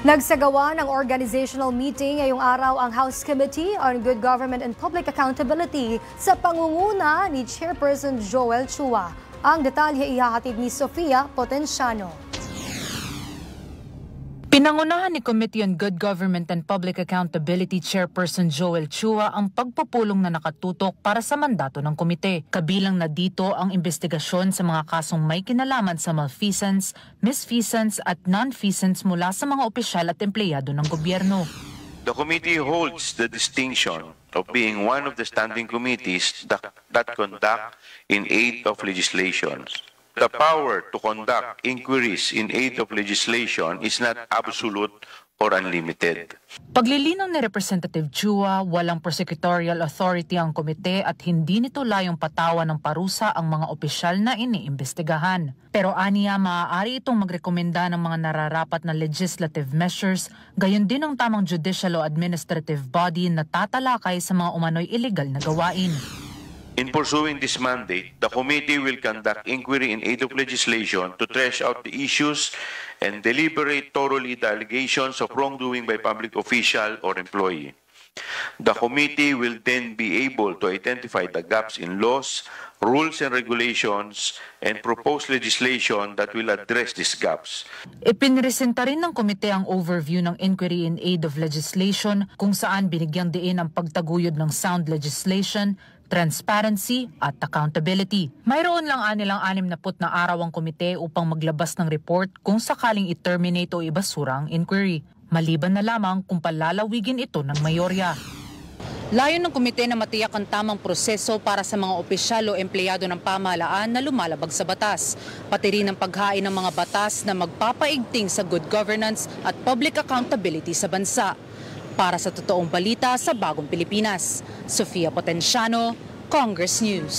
Nagsagawa ng organizational meeting ngayong araw ang House Committee on Good Government and Public Accountability sa pangunguna ni Chairperson Joel Chua. Ang detalye ihahatid ni Sofia Potenciano. Pinangunahan ni Committee on Good Government and Public Accountability Chairperson Joel Chua ang pagpupulong na nakatutok para sa mandato ng komite. Kabilang na dito ang investigasyon sa mga kasong may kinalaman sa malfeasance, misfeasance at non-feasance mula sa mga opisyal at empleyado ng gobyerno. The committee holds the distinction of being one of the standing committees that conduct in aid of legislation. The power to conduct inquiries in aid of legislation is not absolute or unlimited. Paglilinaw ni Representative Chua, walang prosecutorial authority ang komite at hindi nito layong patawan ng parusa ang mga opisyal na iniimbestigahan. Pero aniya, maaari itong magrekomenda ng mga nararapat na legislative measures, gayon din ang tamang judicial o administrative body na tatalakay sa mga umano'y illegal na gawain. In pursuing this mandate, the committee will conduct inquiry in aid of legislation to thresh out the issues and deliberate thoroughly the allegations of wrongdoing by public official or employee. The committee will then be able to identify the gaps in laws, rules and regulations, and propose legislation that will address these gaps. Ipinresenta rin ng komite ang overview ng inquiry in aid of legislation kung saan binigyang diin ang pagtaguyod ng sound legislation, transparency at accountability. Mayroon lang anilang 60 na araw ang komite upang maglabas ng report kung sakaling i-terminate o ibasura ang inquiry. Maliban na lamang kung palalawigin ito ng mayorya. Layon ng komite na matiyak ang tamang proseso para sa mga opisyal o empleyado ng pamahalaan na lumalabag sa batas, pati rin ang paghain ng mga batas na magpapaigting sa good governance at public accountability sa bansa. Para sa totoong balita sa Bagong Pilipinas, Sofia Potenciano, Congress News.